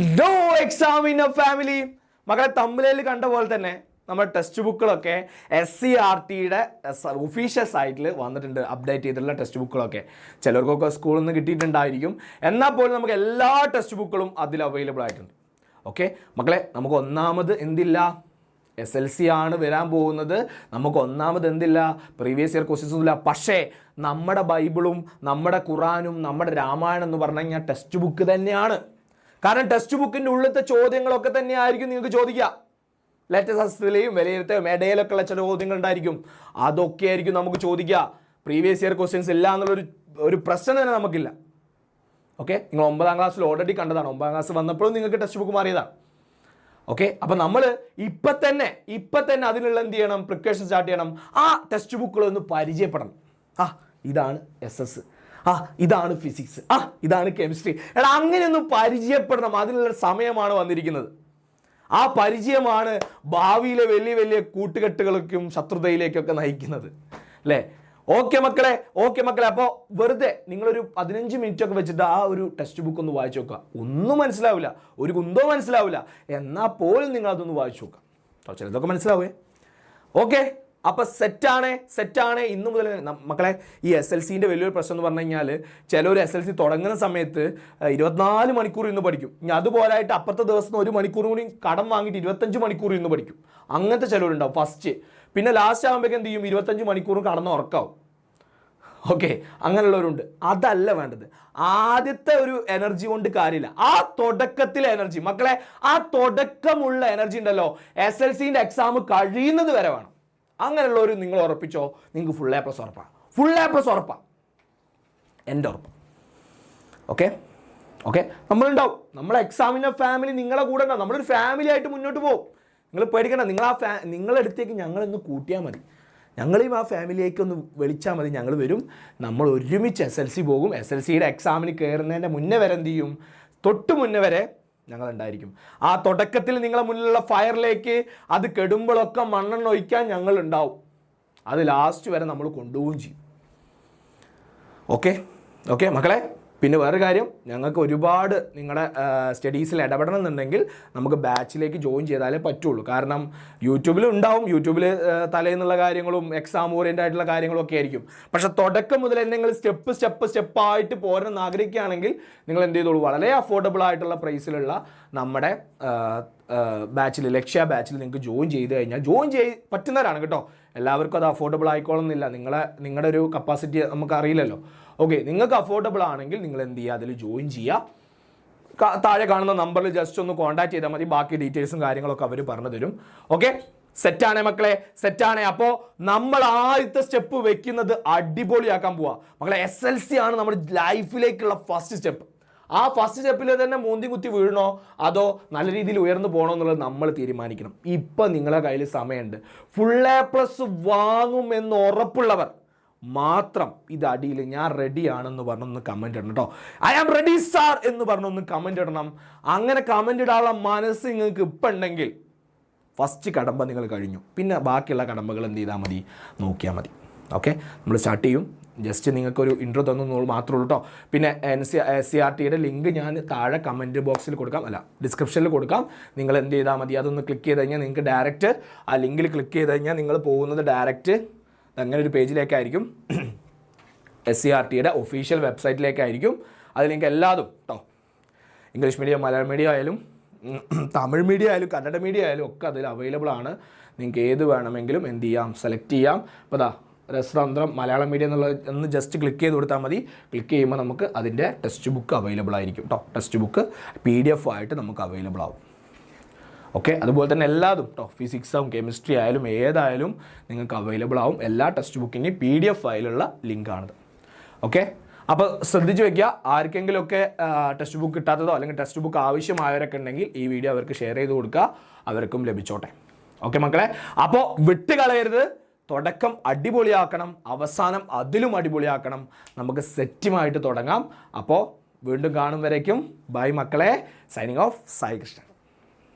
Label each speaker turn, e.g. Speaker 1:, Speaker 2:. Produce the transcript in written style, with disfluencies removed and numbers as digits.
Speaker 1: No exam in a family. മക്കളെ തമ്മിലേൽ കണ്ട പോലെ തന്നെ നമ്മുടെ ടെക്സ്റ്റ് ബുക്കുകളൊക്കെ SCERTയുടെ ഒഫീഷ്യൽ സൈറ്റിൽ വന്നിട്ടുണ്ട്. അപ്ഡേറ്റ് ചെയ്തിട്ടുള്ള ടെക്സ്റ്റ് ബുക്കുകളൊക്കെ ചിലർക്കൊക്കെ സ്കൂളിൽ നിന്ന് കിട്ടിയിട്ടുണ്ടായിരിക്കും. എന്നാൽ പോലും നമുക്ക് എല്ലാ ടെക്സ്റ്റ് ബുക്കുകളും അതിൽ അവൈലബിൾ ആയിട്ടുണ്ട്. ഓക്കെ മക്കളെ, നമുക്ക് ഒന്നാമത് എന്തില്ല, SLC ആണ് വരാൻ പോകുന്നത്. നമുക്ക് ഒന്നാമത് എന്തില്ല, പ്രീവിയസ് ഇയർ ക്വസ്റ്റ്യൻസ് ഒന്നുമില്ല. പക്ഷേ നമ്മുടെ ബൈബിളും നമ്മുടെ ഖുറാനും നമ്മുടെ രാമായണം എന്ന് പറഞ്ഞു കഴിഞ്ഞാൽ ടെക്സ്റ്റ് ബുക്ക് തന്നെയാണ്. കാരണം ടെക്സ്റ്റ് ബുക്കിൻ്റെ ഉള്ളിലത്തെ ചോദ്യങ്ങളൊക്കെ തന്നെയായിരിക്കും നിങ്ങൾക്ക് ചോദിക്കുക. ലേറ്റസ്റ്റ് വിലയിരുത്തലും ഇടയിലൊക്കെ ഉള്ള ചില ചോദ്യങ്ങൾ ഉണ്ടായിരിക്കും. അതൊക്കെ ആയിരിക്കും നമുക്ക് ചോദിക്കുക. പ്രീവിയസ് ഇയർ ക്വസ്റ്റ്യൻസ് ഇല്ല എന്നുള്ളൊരു പ്രശ്നം തന്നെ നമുക്കില്ല. ഓക്കെ, നിങ്ങൾ 9ാം ക്ലാസ്സിൽ ഓൾറെഡി കണ്ടതാണ്. 9ാം ക്ലാസ് വന്നപ്പോഴും നിങ്ങൾക്ക് ടെക്സ്റ്റ് ബുക്ക് മാറിയതാണ്. ഓക്കെ, അപ്പം നമ്മൾ ഇപ്പം തന്നെ അതിനുള്ള എന്ത് ചെയ്യണം, പ്രിപ്പറേഷൻ സ്റ്റാർട്ട് ചെയ്യണം. ആ ടെക്സ്റ്റ് ബുക്കുകളൊന്ന് പരിചയപ്പെടണം. ഇതാണ് SS, ഇതാണ് ഫിസിക്സ്, ഇതാണ് കെമിസ്ട്രി. അങ്ങനെയൊന്നും പരിചയപ്പെടണം. അതിനുള്ള സമയമാണ് വന്നിരിക്കുന്നത്. ആ പരിചയമാണ് ഭാവിയിലെ വലിയ വലിയ കൂട്ടുകെട്ടുകൾക്കും ശത്രുതയിലേക്കൊക്കെ നയിക്കുന്നത് അല്ലേ. ഓക്കെ മക്കളെ. അപ്പോൾ വെറുതെ നിങ്ങളൊരു 15 മിനിറ്റ് ഒക്കെ വെച്ചിട്ട് ആ ഒരു ടെക്സ്റ്റ് ബുക്ക് ഒന്ന് വായിച്ചു നോക്കുക. ഒന്നും മനസ്സിലാവില്ല, ഒരു കുന്തോ മനസ്സിലാവില്ല, എന്നാൽ പോലും നിങ്ങൾ അതൊന്ന് വായിച്ചു നോക്കുക. ചിലതൊക്കെ മനസ്സിലാവേ. ഓക്കെ, അപ്പോൾ സെറ്റാണ്. ഇന്ന് മുതൽ മക്കളെ ഈ SLCൻ്റെ വലിയൊരു പ്രശ്നം എന്ന് പറഞ്ഞു കഴിഞ്ഞാൽ ചിലർ SLC തുടങ്ങുന്ന സമയത്ത് 24 മണിക്കൂർ ഇന്ന് പഠിക്കും. ഇനി അതുപോലായിട്ട് അപ്പുറത്തെ ദിവസം 1 മണിക്കൂർ കൂടി കടം വാങ്ങിയിട്ട് 25 മണിക്കൂർ ഇന്ന് പഠിക്കും. അങ്ങനത്തെ ചിലരുണ്ടാവും ഫസ്റ്റ്. പിന്നെ ലാസ്റ്റ് ആകുമ്പോഴേക്കും എന്ത് ചെയ്യും, 25 മണിക്കൂറും കടന്ന് ഉറക്കാവും. ഓക്കെ, അങ്ങനെയുള്ളവരുണ്ട്. അതല്ല വേണ്ടത്. ആദ്യത്തെ ഒരു എനർജി കൊണ്ട് കാര്യമില്ല. ആ തുടക്കത്തിലെ എനർജി മക്കളെ, ആ തുടക്കമുള്ള എനർജി ഉണ്ടല്ലോ, SLCൻ്റെ എക്സാം കഴിയുന്നത് വരെ വേണം. അങ്ങനെയുള്ളവർ നിങ്ങൾ ഉറപ്പിച്ചോ, നിങ്ങൾക്ക് ഫുൾ A+ ഉറപ്പാണ്. എൻ്റെ ഉറപ്പ്. ഓക്കെ നമ്മളുണ്ടാവും. നമ്മളെ എക്സാമിൻ്റെ ഫാമിലി നിങ്ങളെ കൂടെ ഉണ്ടാവും. നമ്മളൊരു ഫാമിലി ആയിട്ട് മുന്നോട്ട് പോകും. നിങ്ങൾ പേടിക്കണ്ട. നിങ്ങളുടെ അടുത്തേക്ക് ഞങ്ങളൊന്ന് കൂട്ടിയാൽ മതി. ഞങ്ങളെയും ആ ഫാമിലിയേക്ക് ഒന്ന് വിളിച്ചാൽ മതി. ഞങ്ങൾ വരും. നമ്മൾ ഒരുമിച്ച് SLC പോകും. SLCയുടെ എക്സാമിന് കയറുന്നതിൻ്റെ മുന്നേ വരെ എന്ത് ചെയ്യും, തൊട്ട് മുന്നേ വരെ ഞങ്ങളുണ്ടായിരിക്കും. ആ തുടക്കത്തിൽ നിങ്ങളെ മുന്നിലുള്ള ഫയറിലേക്ക് അത് കെടുമ്പോഴൊക്കെ മണ്ണെണ്ണ ഒഴിക്കാൻ ഞങ്ങളുണ്ടാവും. അത് ലാസ്റ്റ് വരെ നമ്മൾ കൊണ്ടുപോവുകയും ചെയ്യും. ഓക്കെ മക്കളെ. പിന്നെ വേറൊരു കാര്യം, ഞങ്ങൾക്ക് ഒരുപാട് നിങ്ങളുടെ സ്റ്റഡീസിൽ ഇടപെടണം എന്നുണ്ടെങ്കിൽ നമുക്ക് ബാച്ചിലേക്ക് ജോയിൻ ചെയ്താലേ പറ്റുള്ളൂ. കാരണം യൂട്യൂബിൽ ഉണ്ടാവും. യൂട്യൂബിൽ തലേന്നുള്ള കാര്യങ്ങളും എക്സാം ഓറിയൻ്റ് ആയിട്ടുള്ള കാര്യങ്ങളും ഒക്കെ ആയിരിക്കും. പക്ഷേ തുടക്കം മുതൽ എന്തെങ്കിലും സ്റ്റെപ്പായിട്ട് പോരെന്ന് ആഗ്രഹിക്കുകയാണെങ്കിൽ നിങ്ങൾ എന്ത് ചെയ്തോളൂ, വളരെ അഫോർഡബിൾ ആയിട്ടുള്ള പ്രൈസിലുള്ള നമ്മുടെ ബാച്ചിൽ, ലക്ഷ്യ ബാച്ചിൽ നിങ്ങൾക്ക് ജോയിൻ ചെയ്ത് കഴിഞ്ഞാൽ പറ്റുന്നവരാണ് കേട്ടോ. എല്ലാവർക്കും അത് അഫോർഡബിൾ ആയിക്കോളുന്നില്ല. നിങ്ങളുടെ ഒരു കപ്പാസിറ്റി നമുക്ക് അറിയില്ലല്ലോ. ഓക്കെ, നിങ്ങൾക്ക് അഫോർഡബിൾ ആണെങ്കിൽ നിങ്ങൾ എന്ത് ചെയ്യുക, അതിൽ ജോയിൻ ചെയ്യുക. താഴെ കാണുന്ന നമ്പറിൽ ജസ്റ്റ് ഒന്ന് കോൺടാക്ട് ചെയ്താൽ മതി. ബാക്കി ഡീറ്റെയിൽസും കാര്യങ്ങളൊക്കെ അവർ പറഞ്ഞു തരും. ഓക്കെ, സെറ്റാണ് മക്കളെ, സെറ്റാണ്. അപ്പോൾ നമ്മൾ ആദ്യത്തെ സ്റ്റെപ്പ് വെക്കുന്നത് അടിപൊളിയാക്കാൻ പോവാ മക്കളെ. SLC ആണ് നമ്മുടെ ലൈഫിലേക്കുള്ള ഫസ്റ്റ് സ്റ്റെപ്പ്. ആ ഫസ്റ്റ് സ്റ്റെപ്പിൽ തന്നെ മൂന്തി കുത്തി വീഴണോ അതോ നല്ല രീതിയിൽ ഉയർന്നു പോകണോ എന്നുള്ളത് നമ്മൾ തീരുമാനിക്കണം. ഇപ്പം നിങ്ങളുടെ കയ്യിൽ സമയമുണ്ട്. ഫുൾ A+ വാങ്ങുമെന്ന് ഉറപ്പുള്ളവർ മാത്രം ഇത് അടിയിൽ ഞാൻ റെഡി ആണെന്ന് പറഞ്ഞൊന്ന് കമൻറ്റ് ഇടണം കേട്ടോ. ഐ ആം റെഡി സാർ എന്ന് പറഞ്ഞൊന്ന് കമൻറ്റ് ഇടണം. അങ്ങനെ കമൻറ്റ് ഇടാനുള്ള മനസ്സ് നിങ്ങൾക്ക് ഇപ്പം ഉണ്ടെങ്കിൽ ഫസ്റ്റ് കടമ്പ നിങ്ങൾ കഴിഞ്ഞു. പിന്നെ ബാക്കിയുള്ള കടമ്പകൾ എന്ത് ചെയ്താൽ മതി, നോക്കിയാൽ മതി. ഓക്കെ, നമ്മൾ സ്റ്റാർട്ട് ചെയ്യും. ജസ്റ്റ് നിങ്ങൾക്കൊരു ഇൻട്രോ തന്നു മാത്രമേ ഉള്ളൂ കേട്ടോ. പിന്നെ SCERTയുടെ ലിങ്ക് ഞാൻ താഴെ കമൻറ്റ് ബോക്സിൽ കൊടുക്കാം, ഡിസ്ക്രിപ്ഷനിൽ കൊടുക്കാം. നിങ്ങൾ എന്ത് ചെയ്താൽ മതി, അതൊന്ന് ക്ലിക്ക് ചെയ്ത് കഴിഞ്ഞാൽ നിങ്ങൾക്ക് ഡയറക്റ്റ് ആ ലിങ്കിൽ ക്ലിക്ക് ചെയ്ത് കഴിഞ്ഞാൽ നിങ്ങൾ പോകുന്നത് ഡയറക്റ്റ് അങ്ങനെ ഒരു പേജിലേക്കായിരിക്കും. SCERTയുടെ ഒഫീഷ്യൽ വെബ്സൈറ്റിലേക്കായിരിക്കും. അത് നിങ്ങൾക്ക് എല്ലാതും കേട്ടോ, ഇംഗ്ലീഷ് മീഡിയം, മലയാളം മീഡിയം ആയാലും തമിഴ് മീഡിയം ആയാലും കന്നഡ മീഡിയം ആയാലും ഒക്കെ അതിൽ അവൈലബിൾ ആണ്. നിങ്ങൾക്ക് ഏത് വേണമെങ്കിലും എന്ത് ചെയ്യാം, സെലക്ട് ചെയ്യാം. അപ്പോൾ രസതന്ത്രം മലയാളം മീഡിയം എന്നുള്ളത് ഒന്ന് ജസ്റ്റ് ക്ലിക്ക് ചെയ്ത് കൊടുത്താൽ മതി. ക്ലിക്ക് ചെയ്യുമ്പോൾ നമുക്ക് അതിൻ്റെ ടെക്സ്റ്റ് ബുക്ക് അവൈലബിൾ ആയിരിക്കും കേട്ടോ. ടെക്സ്റ്റ് ബുക്ക് PDF ആയിട്ട് നമുക്ക് അവൈലബിൾ ആവും. ഓക്കെ, അതുപോലെ തന്നെ എല്ലാതും കേട്ടോ, ഫിസിക്സും കെമിസ്ട്രി ആയാലും ഏതായാലും നിങ്ങൾക്ക് അവൈലബിൾ ആവും. എല്ലാ ടെക്സ്റ്റ് ബുക്കിൻ്റെയും PDF ഫയലുള്ള ലിങ്കാണിത്. ഓക്കെ, അപ്പോൾ ശ്രദ്ധിച്ച് വയ്ക്കുക. ആർക്കെങ്കിലുമൊക്കെ ടെക്സ്റ്റ് ബുക്ക് കിട്ടാത്തതോ അല്ലെങ്കിൽ ടെക്സ്റ്റ് ബുക്ക് ആവശ്യമായവരൊക്കെ ഉണ്ടെങ്കിൽ ഈ വീഡിയോ അവർക്ക് ഷെയർ ചെയ്ത് കൊടുക്കുക, അവർക്കും ലഭിച്ചോട്ടെ. ഓക്കെ മക്കളെ, അപ്പോൾ വിട്ട് കളയരുത്. തുടക്കം അടിപൊളിയാക്കണം, അവസാനം അതിലും അടിപൊളിയാക്കണം. നമുക്ക് സെറ്റുമായിട്ട് തുടങ്ങാം. അപ്പോൾ വീണ്ടും കാണും വരേക്കും ബൈ മക്കളെ. Signing off, Sai Krishnan.